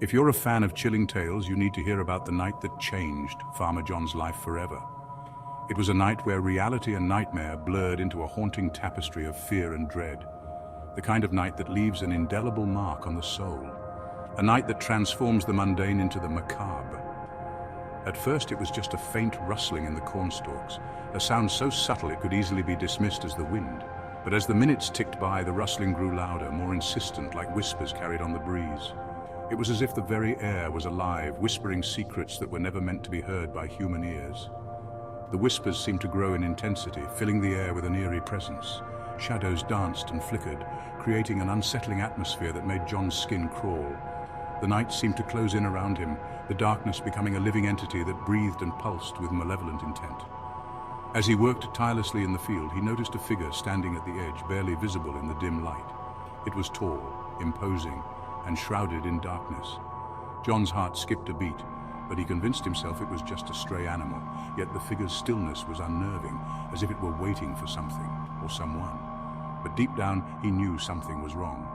If you're a fan of chilling tales, you need to hear about the night that changed Farmer John's life forever. It was a night where reality and nightmare blurred into a haunting tapestry of fear and dread. The kind of night that leaves an indelible mark on the soul. A night that transforms the mundane into the macabre. At first it was just a faint rustling in the cornstalks, a sound so subtle it could easily be dismissed as the wind. But as the minutes ticked by, the rustling grew louder, more insistent, like whispers carried on the breeze. It was as if the very air was alive, whispering secrets that were never meant to be heard by human ears. The whispers seemed to grow in intensity, filling the air with an eerie presence. Shadows danced and flickered, creating an unsettling atmosphere that made John's skin crawl. The night seemed to close in around him, the darkness becoming a living entity that breathed and pulsed with malevolent intent. As he worked tirelessly in the field, he noticed a figure standing at the edge, barely visible in the dim light. It was tall, imposing, and shrouded in darkness. John's heart skipped a beat, but he convinced himself it was just a stray animal, yet the figure's stillness was unnerving, as if it were waiting for something, or someone. But deep down, he knew something was wrong.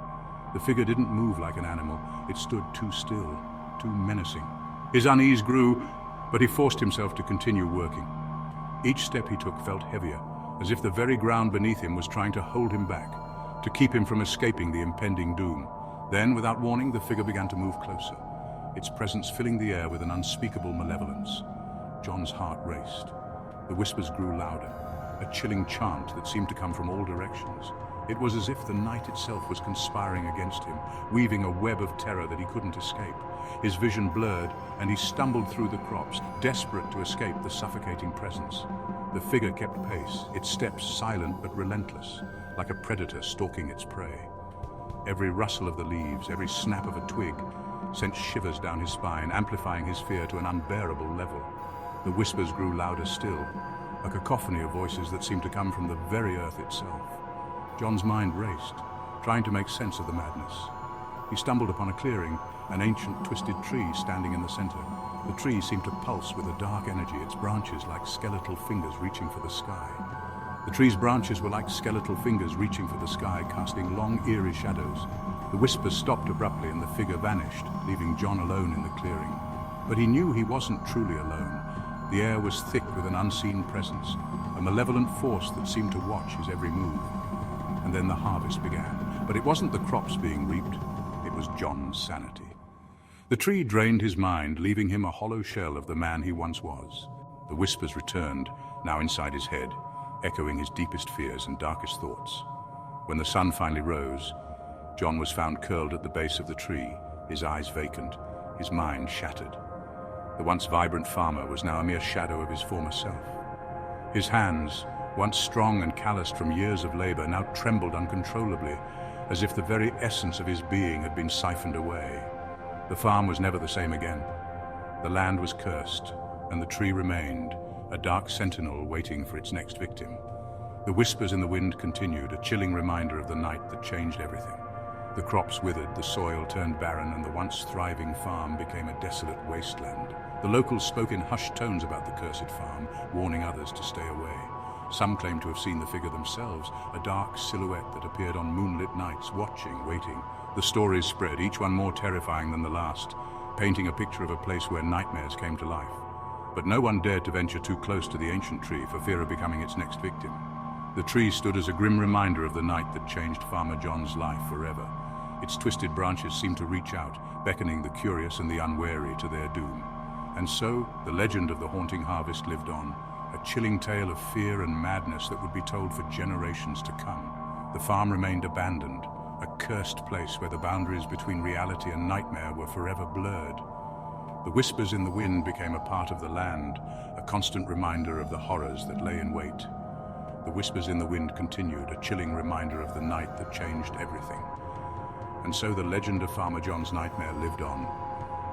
The figure didn't move like an animal, it stood too still, too menacing. His unease grew, but he forced himself to continue working. Each step he took felt heavier, as if the very ground beneath him was trying to hold him back, to keep him from escaping the impending doom. Then, without warning, the figure began to move closer, its presence filling the air with an unspeakable malevolence. John's heart raced. The whispers grew louder, a chilling chant that seemed to come from all directions. It was as if the night itself was conspiring against him, weaving a web of terror that he couldn't escape. His vision blurred, and he stumbled through the crops, desperate to escape the suffocating presence. The figure kept pace, its steps silent but relentless, like a predator stalking its prey. Every rustle of the leaves, every snap of a twig, sent shivers down his spine, amplifying his fear to an unbearable level. The whispers grew louder still, a cacophony of voices that seemed to come from the very earth itself. John's mind raced, trying to make sense of the madness. He stumbled upon a clearing, an ancient twisted tree standing in the center. The tree seemed to pulse with a dark energy, its branches like skeletal fingers reaching for the sky. The tree's branches were like skeletal fingers reaching for the sky, casting long, eerie shadows. The whispers stopped abruptly and the figure vanished, leaving John alone in the clearing. But he knew he wasn't truly alone. The air was thick with an unseen presence, a malevolent force that seemed to watch his every move. And then the harvest began. But it wasn't the crops being reaped, it was John's sanity. The tree drained his mind, leaving him a hollow shell of the man he once was. The whispers returned, now inside his head, echoing his deepest fears and darkest thoughts. When the sun finally rose, John was found curled at the base of the tree, his eyes vacant, his mind shattered. The once vibrant farmer was now a mere shadow of his former self. His hands, once strong and calloused from years of labor, now trembled uncontrollably, as if the very essence of his being had been siphoned away. The farm was never the same again. The land was cursed, and the tree remained, a dark sentinel waiting for its next victim. The whispers in the wind continued, a chilling reminder of the night that changed everything. The crops withered, the soil turned barren, and the once thriving farm became a desolate wasteland. The locals spoke in hushed tones about the cursed farm, warning others to stay away. Some claimed to have seen the figure themselves, a dark silhouette that appeared on moonlit nights, watching, waiting. The stories spread, each one more terrifying than the last, painting a picture of a place where nightmares came to life. But no one dared to venture too close to the ancient tree for fear of becoming its next victim. The tree stood as a grim reminder of the night that changed Farmer John's life forever. Its twisted branches seemed to reach out, beckoning the curious and the unwary to their doom. And so, the legend of the haunting harvest lived on, a chilling tale of fear and madness that would be told for generations to come. The farm remained abandoned, a cursed place where the boundaries between reality and nightmare were forever blurred. The whispers in the wind became a part of the land, a constant reminder of the horrors that lay in wait. The whispers in the wind continued, a chilling reminder of the night that changed everything. And so the legend of Farmer John's nightmare lived on,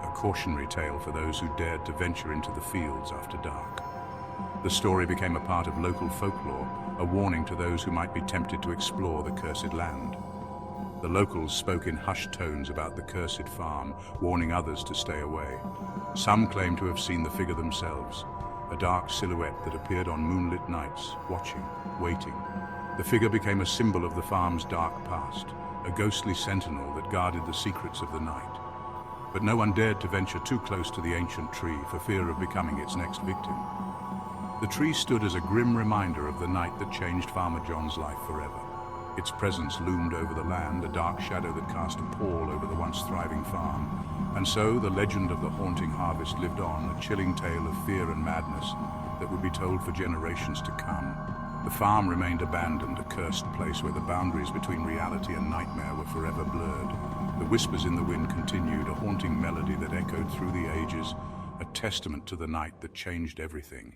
a cautionary tale for those who dared to venture into the fields after dark. The story became a part of local folklore, a warning to those who might be tempted to explore the cursed land. The locals spoke in hushed tones about the cursed farm, warning others to stay away. Some claimed to have seen the figure themselves, a dark silhouette that appeared on moonlit nights, watching, waiting. The figure became a symbol of the farm's dark past, a ghostly sentinel that guarded the secrets of the night. but no one dared to venture too close to the ancient tree for fear of becoming its next victim. The tree stood as a grim reminder of the night that changed Farmer John's life forever. Its presence loomed over the land, a dark shadow that cast a pall over the once thriving farm. And so the legend of the haunting harvest lived on, a chilling tale of fear and madness that would be told for generations to come. The farm remained abandoned, a cursed place where the boundaries between reality and nightmare were forever blurred. The whispers in the wind continued, a haunting melody that echoed through the ages, a testament to the night that changed everything.